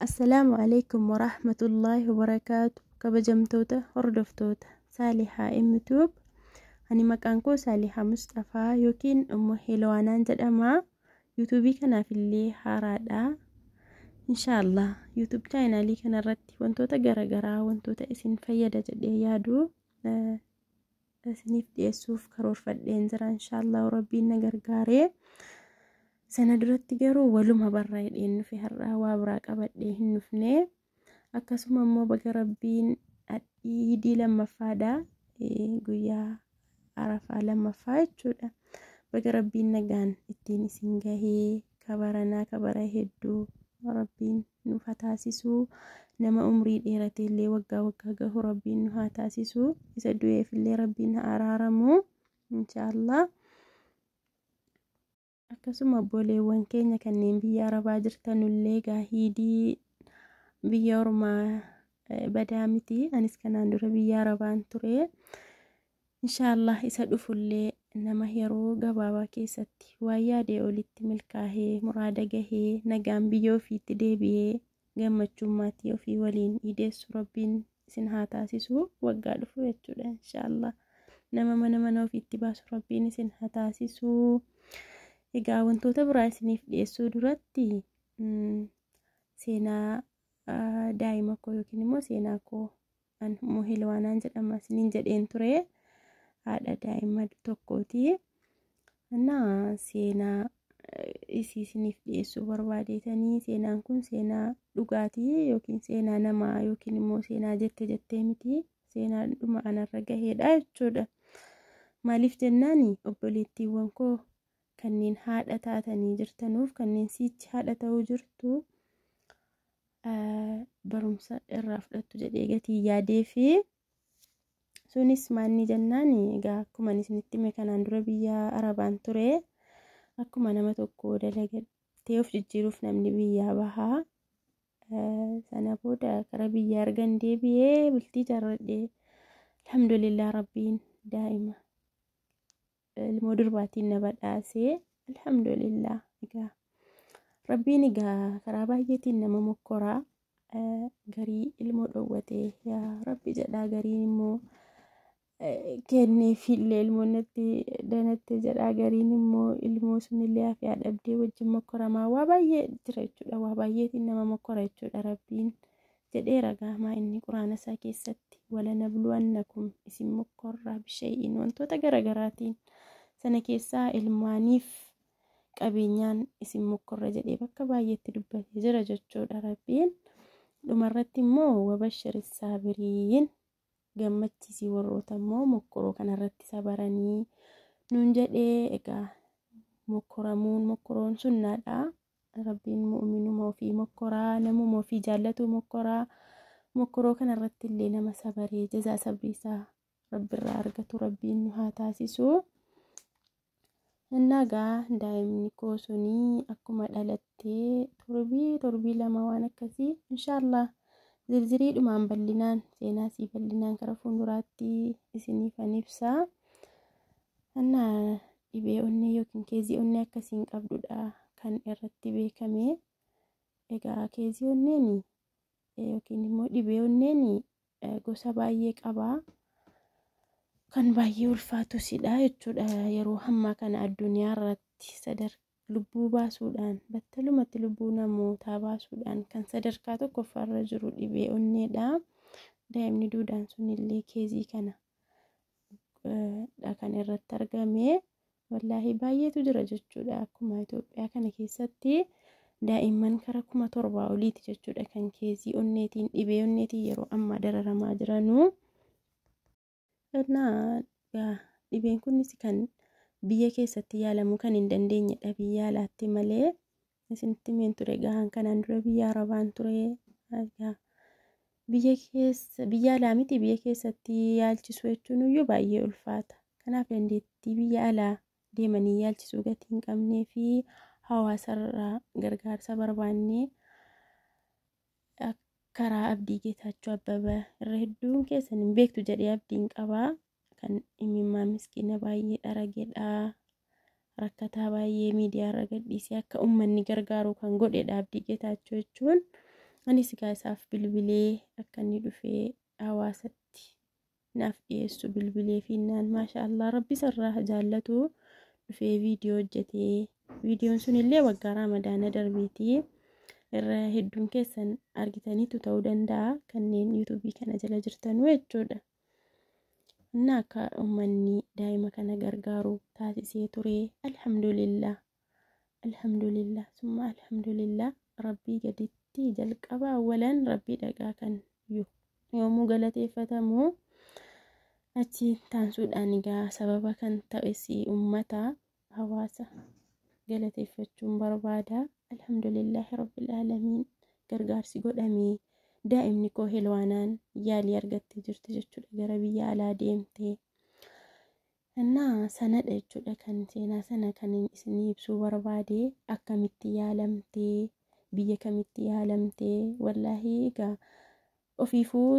Assalaamu alaykum warahmatullaahi wabarakaatu. Kabajamtoota hordoftoota Saalihaa YouTube. Ani maqaan koo Saalihaa Mustafaa yookiin immoo Heelawaanaan jedhama. YouTube kanaaf illee haaraadha. Inshallah YouTube channel kanarratti wantoota garaagaraa wantoota isin fayyada jedhee yaadu isiniif dhiyeessuuf karoorfadheen jira. Inshallah Rabbiin na gargaaree. Sana duratti garuu waluma barraa'ee nufi har'aa waa biraa qabadhee hin dhufne. Akkasuma immoo baga Rabbiin Iidii lammaffaadha. Guyyaa Arafaa lammaffaa jechuudha. Baga Rabbiin nagaan ittiin isin gahee kabaranaa kabara hedduu Rabbiin nuuf haa taasisu. Nama umrii dheeratee illee waggaa gahu Rabbiin nu haa taasisu. Isa du'eef illee Rabbiin haa araaramu. Inshallah. Akkasuma obboleewwan keenya kanneen biyya Arabaa jirtanullee Iidii biyya ormaa badaa miti. Anis kanaan dura biyya Arabaan ture. Inshallah isa dhufullee nama yeroo gabaabaa keessatti waa yaadee olitti milkaa'ee muraada gahee nagaan biyya ofiitti deebi'ee gammachuun maatii ofii waliin iideessu Rabbiin isin haa taasisu. Waggaa dhufu jechuudha inshallah. Nama mana ofiitti baasu Rabbiin isin haa taasisu. Egaa wantoota biraa isiniif dhiyeessuu duratti seenaa daa'ima koo yookiin immoo seenaa koo an Heelawaanaan jedhama isiniin jedheen ture. Haadha daa'ima tokkooti. Seenaa isiniif dhiyeessuu barbaadeetanii seenaan kun seenaa dhugaatii yookiin seenaa namaa yookiin immoo seenaa jettee miti. Seenaa dhuma anarra gaheedha jechuudha. Maaliif jennaan obboleettiiwwan koo kanneen haadha taatanii jirtanuuf kanneen siichi haadha ta'uu jirtu barumsa irraa fudhattu jedhee gatii yaadee fi sunis maanni jennaan egaa akkuma isinitti hime kanaan dura biyya Arabaan ture. Akkuma nama tokko dalagatee of jijjiiruuf namni biyyaa bahaa. Sana booda kara biyya argan deebi'ee bultii jaarradhee alhamdulillah Rabbiin daa'ima ilmoo durbaatiin na badhaasee alhamdulillah. Egaa Rabbiin egaa karaa baay'eetiin nama mokkoraa. Garii ilmoo dhowwatee yaa Rabbi jedhaa gariin immoo kenneefillee ilmoonnatti danatte jedhaa gariin immoo ilmoo sunillee hafee dhabdee wajjin mokkoramaa waa baay'ee jira jechuudha. Waa baay'eetiin nama mokkora jechuudha Rabbiin jedhee ragaamaa inni quraana isaa keessatti walanabluwannakum isin mokkorraa bishay'iin wantoota garaagaraatiin sana keessaa ilmaaniif qabeenyaan isin mokkorra jedhee bakka baay'eetti dubbatee jira jechuudha Rabbiin. Dhumarratti immoo wabashiris saabiriin gammachiisii warroota immoo mokkoroo kanarratti sabaranii nuun jedhee. Egaa mokkoroon sunnaadha. Rabbiin mu'minuma ofii mokkoraa namuma ofii jaallatu mokkoraa. Mokkoroo kanarratti illee nama sabaree jazaa sabriisaa Rabbiirraa argatu Rabbiin nu haa taasisu. Egaa daa'imni koo sunii akkuma dhalattee torbii lama waan akkasii inshallah zirziriidhumaan bal'inaan seenaa sii bal'inaan kara fuulduraatti isiniifan ibsaa. Dhibee onnee yookiin keezii onnee akkasiin qabdudha kan irratti beekame. Egaa keezii onneen yookiin immoo dhibee onneen gosa baay'ee qaba. Kan baay'ee ulfaatusidha jechuudha. Yeroo hammaa kana addunyaa irratti lubbuu baasuudhaan battalumatti lubbuu namootaa baasuudhaan kan sadarkaa tokkoffaarra jiru dhibee onneedha. Daa'imni duudaan sunillee keezii kana kan irratti argame. Wallaahi baay'eetu jira jechuudha. Akkuma Itoophiyaa kana keessatti daa'imman kara 7,000 oliiti jechuudha kan keezii onneetiin dhibee onneetiin yeroo ammaa dararamaa jiranu. Dhibeen kunis kan biyya keessatti yaalamuu kan hin dandeenyedha biyya alaatti malee. Isinitti himeen ture gahaan kanaan dura biyya Arabaan ture. Biyya alaa miti biyya keessatti yaalchisuu jechuun iyyuu baay'ee ulfaata. Kanaaf dandeettii biyya alaa deemanii yaalchisuu gatii hin qabnee fi hawaasarraa gargaarsa barbaannee karaa Abdii Geetaachoo Abbabaa irra hedduun keessan hin beektu jedhee abdiin qabaa. Kan imimmaa miskiina baay'ee dharagedha. Rakkataa baay'ee miidiyaa irra gadhiisee akka uummanni gargaaru kan godhedha Abdii Geetaachoo jechuun. anis isaaf bilbilee akka inni dhufee hawaasatti naaf dhiyeessu bilbilee fiinnaan maashaallah rabbi sarraa jaallatu dhufee viidiyoo hojjetee viidiyoon sun illee waggaa ramadaana darbeetii irra hedduun keessan argitaniitu ta'uu danda'a kanneen yuutuubii kana jala jirtanuu jechuudha. Innaa akka uummanni daa'ima kana gargaaru taasisee ture. Alhamdulillah summa alhamdulillah rabbii gaditti jalqaba awwalan rabbii dhagaa kan yoomuu galateeffatamu achi taansuudhaan egaa sababa kan ta'es ummata hawaasa galateeffachuun barbaada. Alhamdulillahi rabbil aalamiin gargaarsi godhamee daa'imni koo Helwaanaan yaalii argattee jirti jechuudha. Gara biyya alaa deemtee innaa sanadha jechuudha kan seenaa sana kan isinii ibsuu barbaade. Akkamitti yaalamtee biyya kamitti yaalamtee wallaahi egaa ofiifuu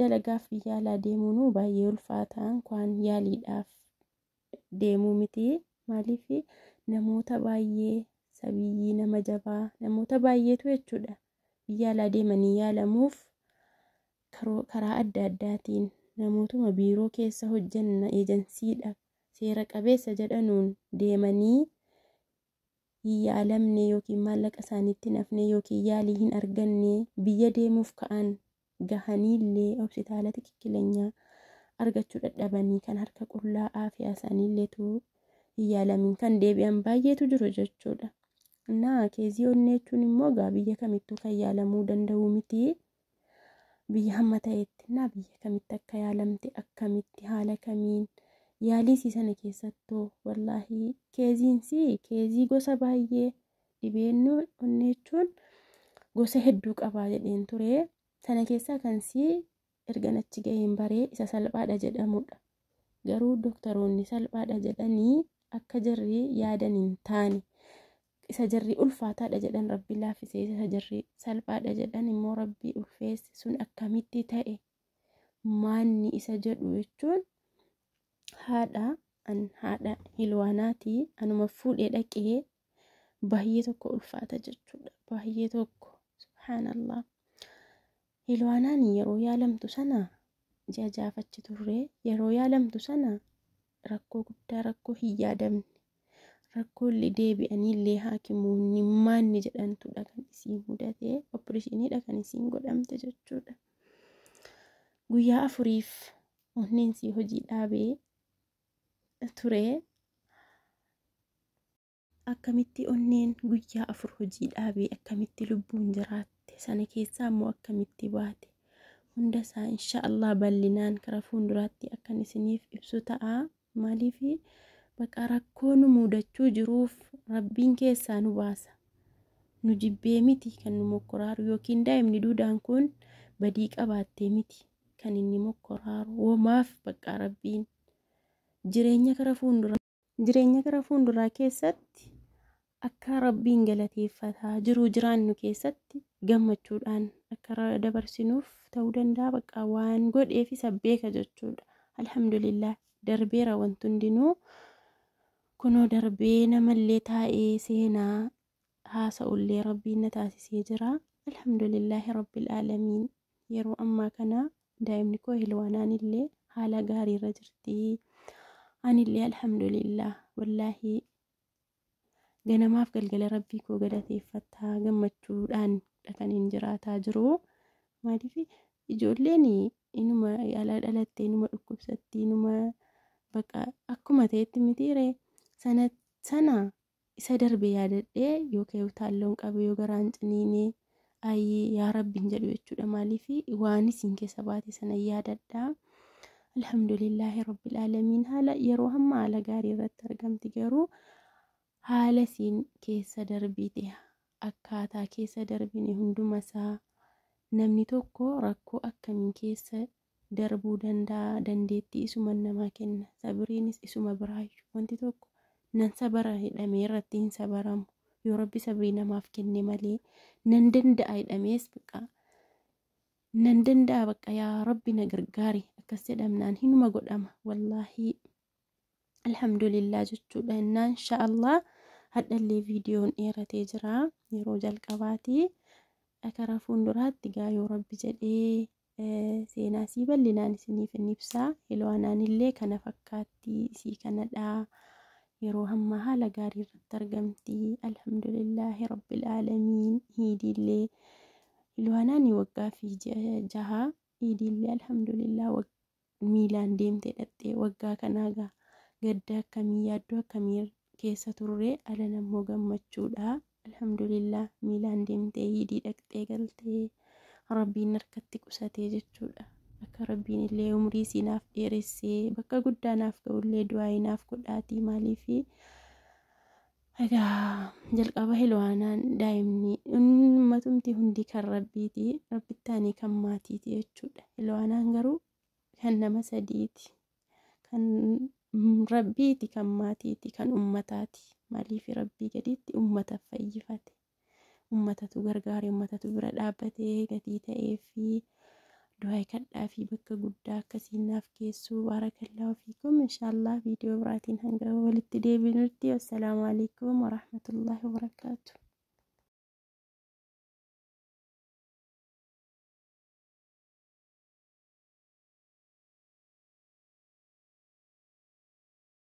dalagaaf biyya alaa deemuun baay'ee ulfaataan kwaan yaaliidhaaf deemuu miti. Maaliif namoota baay'ee sabiyyii nama jabaa namoota baay'eetu jechuudha biyya alaa deemanii yaalamuuf karaa adda addaatiin namootuma biiroo keessa hojjanna eejansiidha seera qabeessa jedhanuun deemanii yaalamne yookiin maallaqa isaaniitti nafne yookiin yaalii hin arganne biyya deemuuf ka'an gahaniillee hospitaalatti kikkileenyaa argachuu dadhabanii kan harka qullaa aafiyaa isaaniilleetu yaalamin kan deebi'an baay'eetu jiru jechuudha. Innaa keezii onnee jechuun immoo biyya kamittuu kan yaalamuu danda'u miti. Biyya hamma ta'etti innaa biyya kamitti akka yaalamte akkamitti haala kamiin yaalii sana keessattuu wallaahi keezii gosa baay'ee dhibeen onnee jechuun gosa hedduu qabaa jedheen ture. Sana keessaa kan ergan achi ga'een baree isa salphaadha jedhamudha. Garuu doktoroonni salphaadha jedhanii akka jarri yaadan hin taane isa jarri ulfaataadha jedhan rabbi laaffisee isa jarri salphaadha jedhan immoo rabbi ulfeesse sun akkamitti ta'e maanni isa jedhu jechuun haadha Hilwaanaati anuma fuudhee dhaqee baay'ee tokko ulfaata jechuudha. Baay'ee tokko subhaanallah. Hilwaanaan yeroo yaalamtu sana jajaafachi turre yeroo yaalamtu sana rakkoo guddaa rakkoo hin yaadamne rakkoo illee deebi'anii illee haakimoonni maanni jedhantudha kan isiin mudate opereeshiniidha kan isiin godhamte jechuudha. Guyyaa 4 onneensi hojii dhaabee ture. Akkamitti onneen guyyaa 4 hojii dhaabee akkamitti lubbuun jiraatte sana keessaa immoo akkamitti baate hunda isaa inshaallah bal'inaan karaa fuulduraatti akkan isiniif ibsu ta'a. Maaliif bakka rakkoo nu mudachuu jiruuf rabbiin keessaa nu baasa. Nu jibbee miti kan nu mokkoraaru yookiin daa'imni duudaan kun badii qabaattee miti kan inni mokkoraaru. Womaaf bakka rabbiin jireenya karaa fuulduraa keessatti akka rabbiin galateeffataa jiru jiraannu keessatti gammachuudhaan akka dabarsinuuf ta'uu danda'a. Bakka waan godheef isa beeka jechuudha. Alhamdulillah darbeera wanti hundinuu kunoo darbee namallee taa'ee seenaa haasa'ullee rabbiin na taasisee jira. Alhamdulillahi rabbil aalamiin. Yeroo ammaa kana daa'imni koo Hilwaanaan illee haala gaariirra jirti. Anillee alhamdulillah wallaahi ganamaaf galgala rabbii koo galateeffataa gammachuudhaan kan hin jiraataa jiru. Maaliif ijoolleen inuma dhalattee inuma dhukkubsatti inuma bakka akkuma ta'etti mitiire sana isa darbe yaadadhee yookaan utaalloon qabe yoo garaan ciniinee ayyee yaa rabbiin jedhu jechuudha. Maaliif waan isin keessa baate sana yaadadhaa. Alhamdulillahi rabbil aalamiin. Haala yeroo hamma haala gaarii irratti argamti. Garuu haala isin keessa darbite akkaataa keessa darbine hunduma isaa namni tokko rakkoo akkamiin keessa darbuu danda'a. Dandeettii isuma namaa kenna. Sabriinis isuma biraayu. Wanti tokko nan sabara hidhamee irratti hin sabaramu. Yoo rabbi sabrii namaaf kenne malee nan danda'a hidhamees nan danda'a bakka yaa rabbi na gargaari akkas jedhamnaan hinuma godhama. Wallaahi alhamdulillah jechuudha. Inshaallah hadhallee viidiyoon dheeratee jira yeroo jalqabaati. karaa fuulduraatti gaa yoo rabbi jedhee seenaa sii bal'inaan isiniif hin ibsaa. Hilwaanaan illee kana fakkaatti isii kanadha. Yeroo hammaa haala gaarii irratti argamti. Alhamdulillaahi rabbil aalamiin. Hiidillee Hilwaanaan waggaa fi 6 hiidillee alhamdulillah miilaan deemtee dhattee waggaa kanaa gadda akkamii yaaddoo akkamii keessa turre ala namoo gammachuudha. Alhamdulillah miilaan deemtee hiidii dhaqxee galtee rabbiin harkatti qusatee jechuudha. Akka rabbiin illee umrii siinaaf dheeressee bakka guddaa naaf ga'ullee du'aa naaf godhaatii maaliifi egaa jalqaba Hilwaanaan daa'imni ummatumti hundi kan rabbiiti. Rabbittaanii kan maatiiti jechuudha. Hilwaanaan garuu kan nama sadiiti. Kan rabbiiti, kan maatiiti, kan ummataati. Maaliif rabbii gaditti ummata fayyifate. Ummatatu gargaaree ummatatu bira dhaabbatee gatii ta'ee fi du'aa kadhaa fi bakka guddaa akkasiin naaf geessu. Baarakallaahu fiikum. Inshaallah viidiyoo biraatiin hanga walitti deebinutti. Wassalaamu alaikum warahmatullaahi wabarakaatuh.